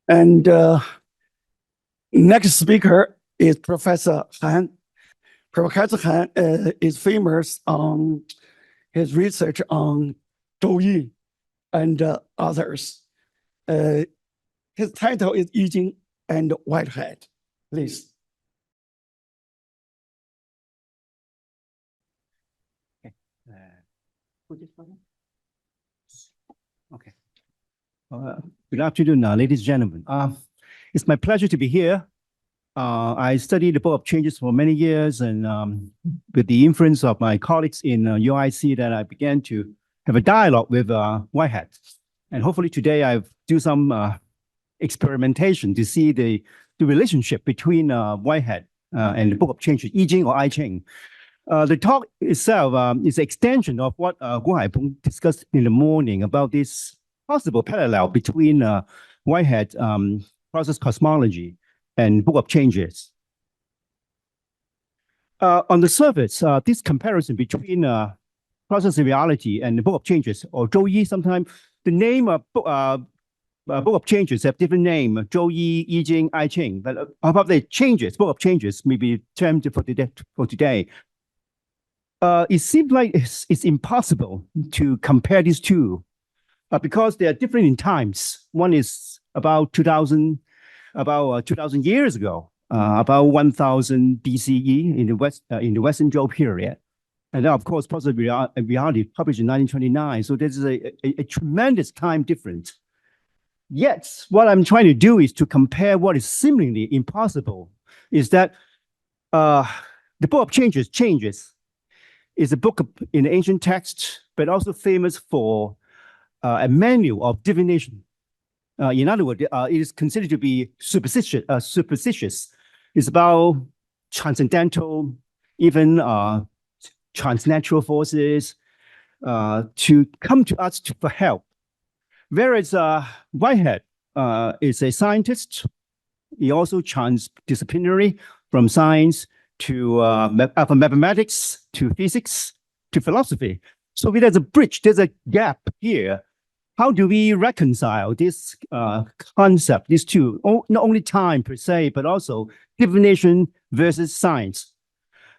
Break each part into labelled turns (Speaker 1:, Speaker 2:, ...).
Speaker 1: And next speaker is Professor Han. Professor Han is famous on his research on Zhou and others. His title is Yijing and Whitehead. Please.
Speaker 2: Okay. Good afternoon, ladies and gentlemen. It's my pleasure to be here. I studied the Book of Changes for many years, and with the influence of my colleagues in UIC, that I began to have a dialogue with Whitehead. And hopefully today I do some experimentation to see the relationship between Whitehead and the Book of Changes, Yijing or I Ching. The talk itself is an extension of what Guo Haipeng discussed in the morning about this possible parallel between Whitehead process cosmology and Book of Changes. On the surface, this comparison between process of reality and the Book of Changes, or Zhou Yi, sometimes the name of Book of Changes have different name, Zhou Yi, Yijing, I Ching. But about the changes, Book of Changes may be termed for today. It seems like it's impossible to compare these two because they are different in times. One is about 2,000 years ago, about 1000 BCE in the Western Zhou period. And then, of course, Process of Reality published in 1929. So this is a tremendous time difference. Yet, what I'm trying to do is to compare what is seemingly impossible is that the Book of Changes is a book in the ancient text, but also famous for a manual of divination. In other words, it is considered to be superstitious. It's about transcendental, even transnatural forces to come to us for help. Whereas Whitehead is a scientist, he also transdisciplinary from science to mathematics, to physics, to philosophy. So there's a bridge, there's a gap here. How do we reconcile this concept, these two, not only time per se, but also divination versus science?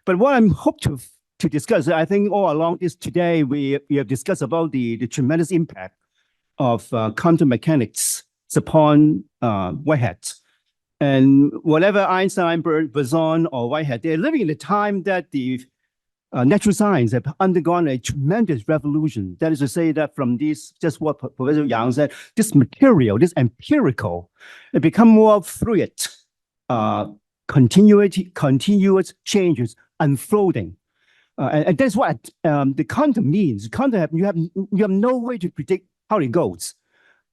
Speaker 2: But what I'm hope to discuss, I think all along this today, we have discussed about the tremendous impact of quantum mechanics upon Whitehead. And whatever Einstein, Boson, or Whitehead, they're living in a time that the natural science have undergone a tremendous revolution. That is to say that from this, just what Professor Yang said, this material, this empirical, it become more fluid, continuous changes unfolding. And that's what the quantum means. Quantum, you have no way to predict how it goes.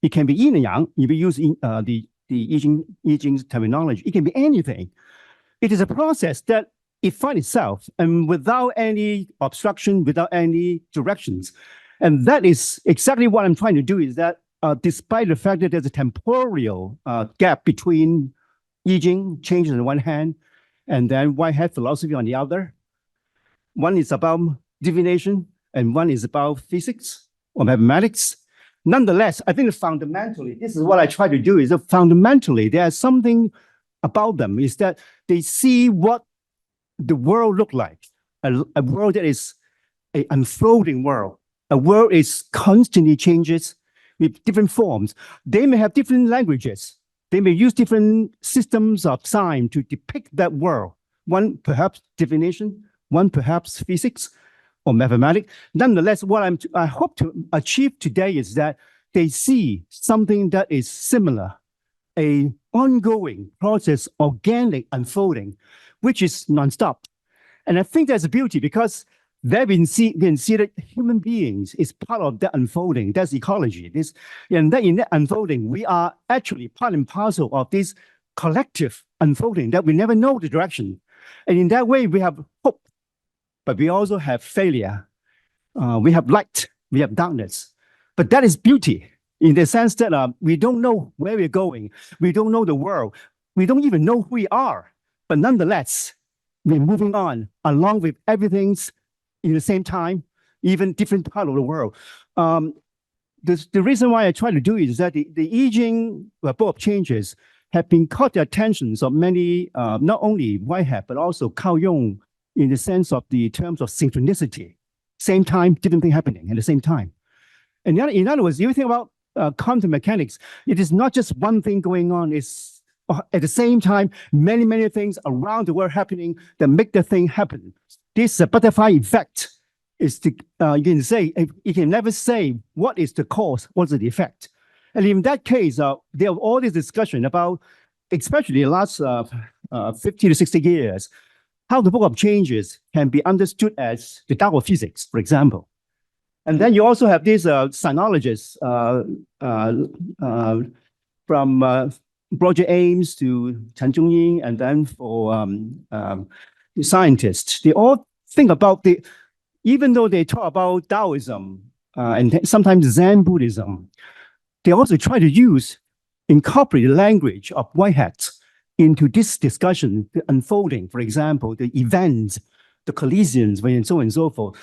Speaker 2: It can be yin and yang, if you use the Yijing's terminology. It can be anything. It is a process that it finds itself and without any obstruction, without any directions. And that is exactly what I'm trying to do, is that despite the fact that there's a temporal gap between Yijing changes on the one hand, and then Whitehead philosophy on the other. One is about divination, and one is about physics or mathematics. Nonetheless, I think fundamentally, this is what I try to do, is that fundamentally, there's something about them, is that they see what the world look like, a world that is an unfolding world. A world is constantly changes with different forms. They may have different languages. They may use different systems of sign to depict that world. One perhaps divination, one perhaps physics or mathematics. Nonetheless, what I hope to achieve today is that they see something that is similar, a ongoing process, organic unfolding, which is nonstop. And I think that's a beauty, because they've been considered human beings is part of that unfolding. That's ecology. In that unfolding, we are actually part and parcel of this collective unfolding that we never know the direction. And in that way, we have hope, but we also have failure. We have light, we have darkness. But that is beauty in the sense that we don't know where we're going. We don't know the world. We don't even know who we are. But nonetheless, we're moving on along with everything's in the same time, even different part of the world. the reason why I try to do it is that the Yijing Book of Changes have been caught the attentions of many, not only Whitehead, but also Cao Yong, in the sense of the terms of synchronicity. Same time, different thing happening at the same time. And in other words, if you think about quantum mechanics, it is not just one thing going on. It's at the same time, many, many things around the world happening that make the thing happen. This butterfly effect is the, you can never say what is the cause, what's the effect. And in that case, there are all this discussion about, especially the last 50 to 60 years, how the Book of Changes can be understood as the Tao of physics, for example. And then you also have these sinologists from Roger Ames to Chen Zhongying, and then for the scientists. They all think about even though they talk about Taoism and sometimes Zen Buddhism, they also try to incorporate the language of Whitehead into this discussion, the unfolding, for example, the events, the collisions, and so on and so forth.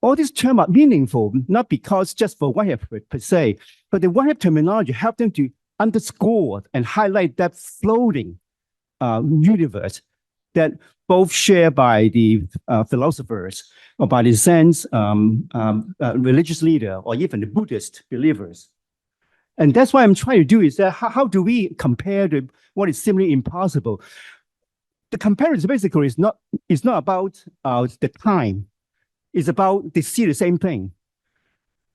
Speaker 2: All these terms are meaningful, not because just for Whitehead per se, but the Whitehead terminology helped them to underscore and highlight that floating universe that both shared by the philosophers or by the Zen religious leader or even the Buddhist believers. And that's what I'm trying to do is that how do we compare what is seemingly impossible? The comparison basically is not about the time. It's about they see the same thing.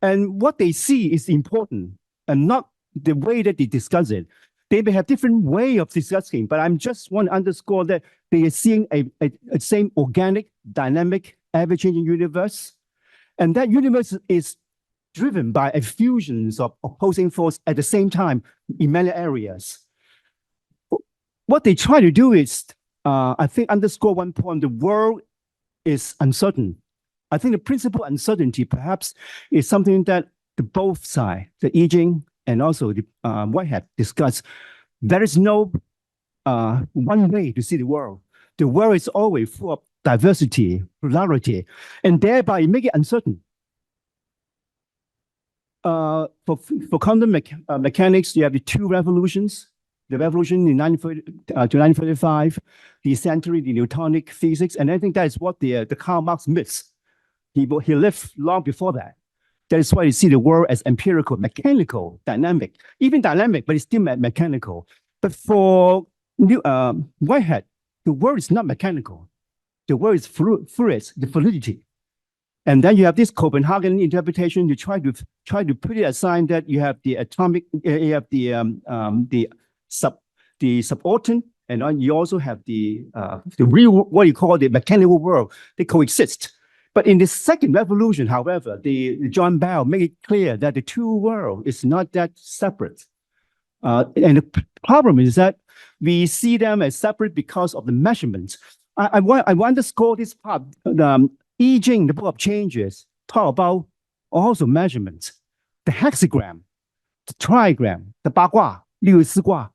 Speaker 2: And what they see is important and not the way that they discuss it. They may have different way of discussing, but I'm just want to underscore that they are seeing a same organic, dynamic, ever-changing universe. And that universe is driven by a fusion of opposing forces at the same time in many areas. What they try to do is, I think, underscore one point: the world is uncertain. I think the principal uncertainty perhaps is something that the both sides, the Yijing and also the Whitehead, discuss. There is no one way to see the world. The world is always full of diversity, plurality, and thereby make it uncertain. For quantum mechanics, you have the two revolutions. The revolution in 1945, the century, the Newtonic physics, and I think that is what the Karl Marx myths. He lived long before that. That is why you see the world as empirical, mechanical, dynamic, even dynamic, but it's still mechanical. But for Whitehead, the world is not mechanical. The world is fluid, the fluidity. And then you have this Copenhagen interpretation. You try to put it aside that you have the atomic, you have the subaltern, and then you also have the real, what you call the mechanical world. They coexist. But in the second revolution, however, the John Bell made it clear that the two worlds is not that separate. And the problem is that we see them as separate because of the measurements. I want to underscore this part. The Yijing, the Book of Changes, talk about also measurements. The hexagram, the trigram, the bagua, 六四卦,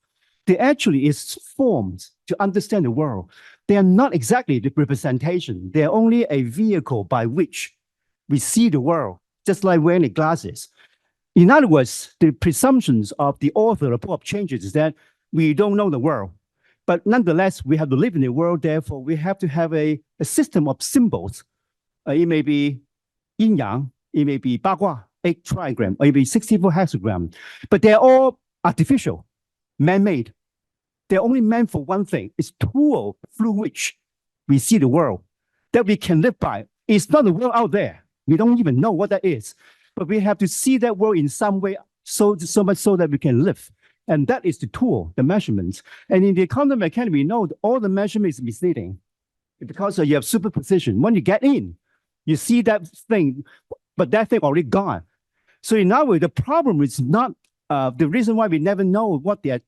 Speaker 2: they actually is formed to understand the world. They are not exactly the representation. They are only a vehicle by which we see the world, just like wearing glasses. In other words, the presumptions of the author of Book of Changes is that we don't know the world. But nonetheless, we have to live in the world. Therefore, we have to have a system of symbols. It may be yin yang, it may be bagua, 8 trigram, or it may be 64 hexagram. But they're all artificial, man-made. They're only meant for one thing. It's tool through which we see the world that we can live by. It's not the world out there. We don't even know what that is. But we have to see that world in some way so much so that we can live. And that is the tool, the measurements. And in the quantum mechanics, we know that all the measurement is misleading because you have superposition. When you get in, you see that thing, but that thing already gone. So in other words, the problem is not the reason why we never know what the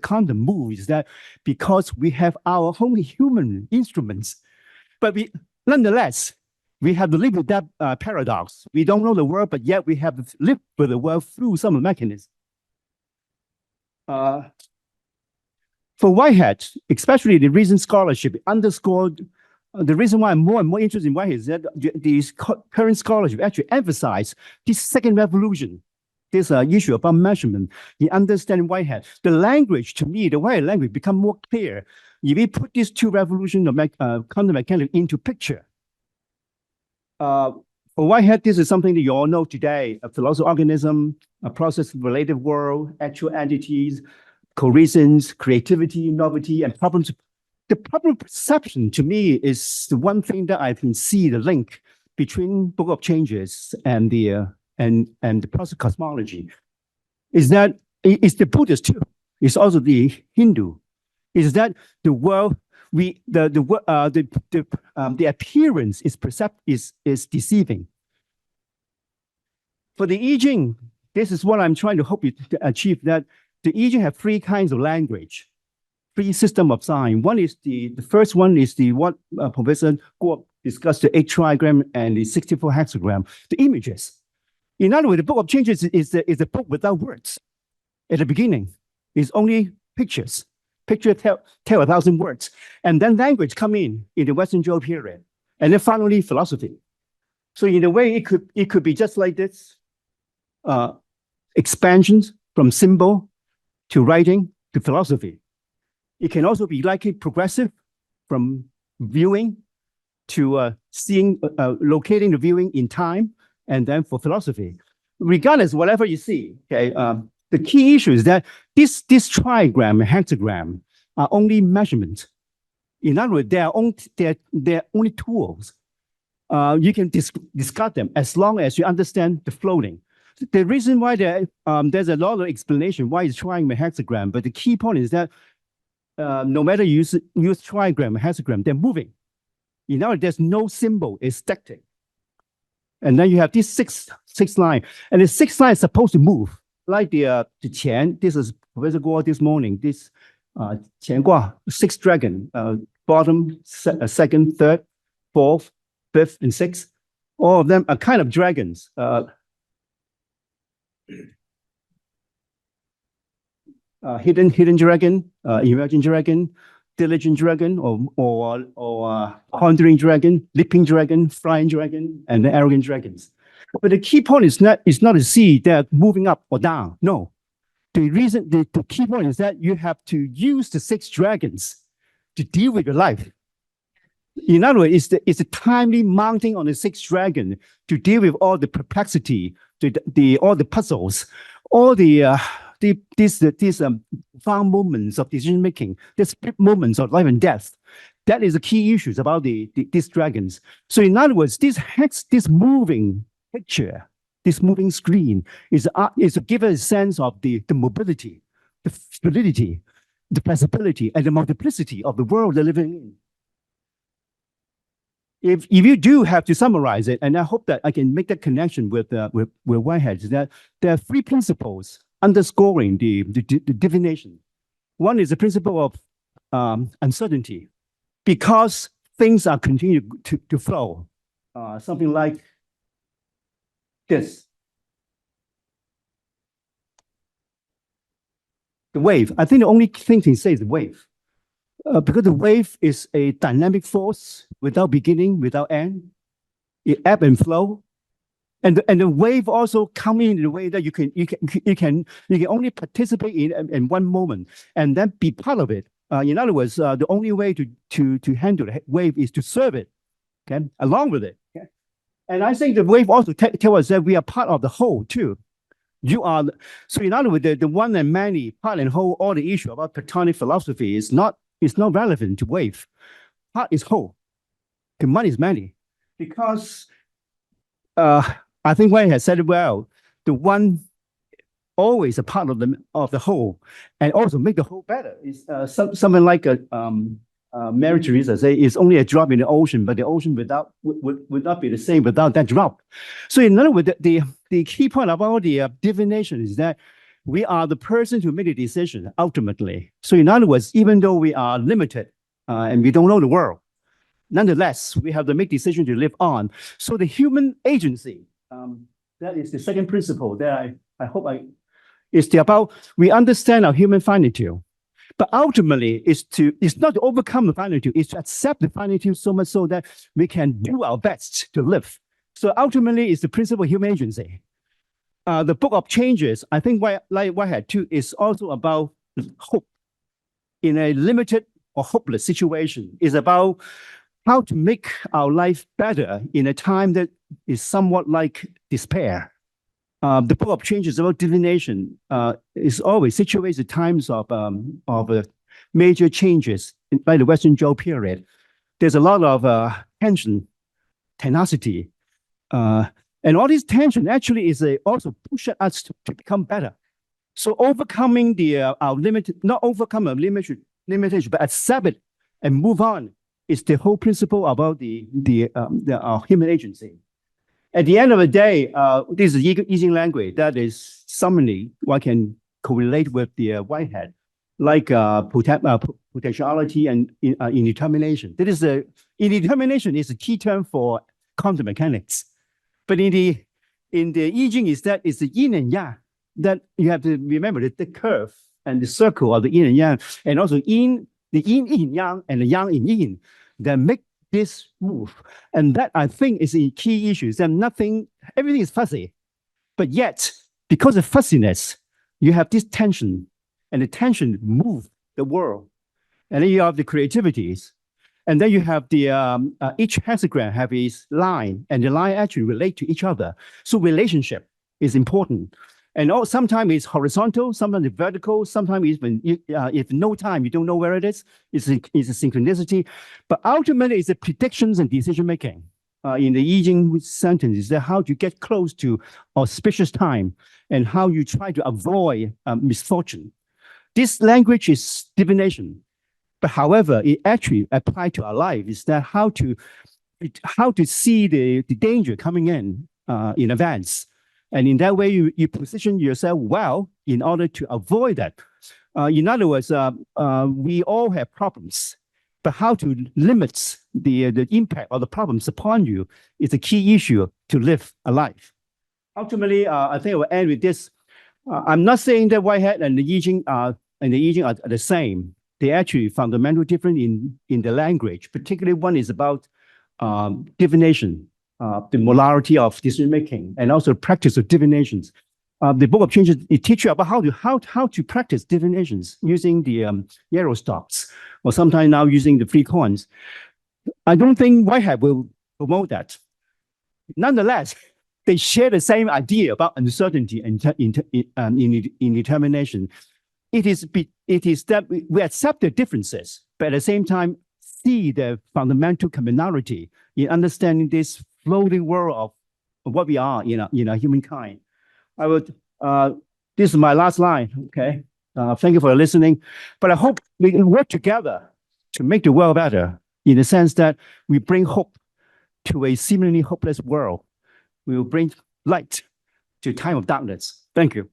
Speaker 2: quantum move is that because we have our own human instruments, but nonetheless we have to live with that paradox. We don't know the world, but yet we have to live with the world through some mechanism. For Whitehead, especially the recent scholarship, underscored the reason why I'm more and more interested in Whitehead is that the current scholarship actually emphasize this second revolution this issue about measurement, you understand Whitehead. The language, to me, the Whitehead language become more clear if we put these two revolutions of quantum mechanics into picture. For Whitehead, this is something that you all know today: a philosophical organism, a process-related world, actual entities, coherence, creativity, novelty, and problems. The problem perception, to me, is the one thing that I can see the link between Book of Changes and the process cosmology. Is that it's the Buddhist too? It's also the Hindu. Is that the world? The appearance is deceiving. For the I Ching, this is what I'm trying to hope you to achieve. That the I Ching have three kinds of language, three system of sign. One is the first one is what Professor Guo discussed, the 8 trigram and the 64 hexagram, the images. In other words, the Book of Changes is a book without words. At the beginning, it's only pictures. Picture tell 1,000 words. And then language come in the Western Zhou period. And then finally, philosophy. So in a way, it could be just like this. Expansions from symbol to writing to philosophy. It can also be like a progressive from viewing to seeing, locating the viewing in time, and then for philosophy. Regardless, whatever you see, okay, the key issue is that this trigram and hexagram are only measurements. In other words, they're only tools. You can discard them as long as you understand the floating. The reason why there's a lot of explanation why it's trigram and hexagram, but the key point is that no matter you use trigram or hexagram, they're moving. In other words, there's no symbol, it's static. And then you have these six lines, and the 6 lines are supposed to move. Like the Qian, this is Professor Guo this morning, this Qian Gua, 6 dragon, bottom, second, third, fourth, fifth, and sixth. All of them are kind of dragons. Hidden dragon, emerging dragon, diligent dragon, or pondering dragon, leaping dragon, flying dragon, and the arrogant dragons. But the key point is not to see that moving up or down. No. The key point is that you have to use the 6 dragons to deal with your life. In other words, it's the timely mounting on the 6th dragon to deal with all the perplexity, all the puzzles, all these found moments of decision making, these moments of life and death. That is the key issues about these dragons. So in other words, this moving picture, this moving screen is to give us a sense of the mobility, the fluidity, the flexibility, and the multiplicity of the world they're living in. If you do have to summarize it, and I hope that I can make that connection with Whitehead, is that there are 3 principles underscoring the divination. One is the principle of uncertainty, because things are continuing to flow. Something like this. The wave. I think the only thing to say is the wave. Because the wave is a dynamic force without beginning, without end. It ebb and flow. And the wave also come in the way that you can only participate in one moment and then be part of it. In other words, the only way to handle the wave is to serve it, okay, along with it. Okay? And I think the wave also tell us that we are part of the whole too. So in other words, the one and many, part and whole, all the issue about Platonic philosophy is not relevant to wave. Part is whole. The one is many. Because I think Whitehead has said it well. The one always a part of the whole, and also make the whole better. It's something like Mary Teresa say, it's only a drop in the ocean, but the ocean would not be the same without that drop. So in other words, the key point about the divination is that we are the person who make the decision ultimately. So in other words, even though we are limited and we don't know the world, nonetheless, we have to make decision to live on. So the human agency, that is the second principle that I hope is about we understand our human finitude. But ultimately, it's not to overcome the finitude, it's to accept the finitude so much so that we can do our best to live. So ultimately, it's the principle of human agency. the Book of Changes, I think like Whitehead too, is also about hope in a limited or hopeless situation. It's about how to make our life better in a time that is somewhat like despair. The Book of Changes is about divination. Is always situated at times of major changes by the Western Zhou period. There's a lot of tension, tenacity, and all this tension actually is also push us to become better. So overcoming our limited, not overcome a limitation, but accept it and move on is the whole principle about our human agency. At the end of the day, this is Yijing language that is summarily what can correlate with the Whitehead, like potentiality and indetermination. That is indetermination is a key term for quantum mechanics. But in the Yijing is that it's the yin and yang that you have to remember the curve and the circle of the yin and yang, and also the yin in yang and the yang in yin that make this move. And that I think is a key issue. That everything is fuzzy, but yet because of fuzziness, you have this tension, and the tension move the world. And then you have the creativities. And then you have each hexagram have its line, and the line actually relate to each other. So relationship is important. And sometimes it's horizontal, sometimes it's vertical, sometimes even if no time, you don't know where it is, it's a synchronicity. But ultimately, it's the predictions and decision making. In the Yijing sentence, is that how to get close to auspicious time and how you try to avoid misfortune. This language is divination. But however, it actually applied to our life is that how to see the danger coming in advance. And in that way, you position yourself well in order to avoid that. In other words, we all have problems, but how to limit the impact of the problems upon you is a key issue to live a life. Ultimately, I think I will end with this. I'm not saying that Whitehead and the Yijing are the same. They're actually fundamentally different in the language. Particularly, one is about divination, the morality of decision making, and also practice of divinations. The Book of Changes it teaches you about how to practice divinations using the yarrow stalks, or sometimes now using the free coins. I don't think Whitehead will promote that. Nonetheless, they share the same idea about uncertainty and indetermination. It is that we accept the differences, but at the same time see the fundamental commonality in understanding this floating world of what we are in humankind. This is my last line. Okay, thank you for listening. But I hope we can work together to make the world better, in the sense that we bring hope to a seemingly hopeless world. We will bring light to a time of darkness. Thank you.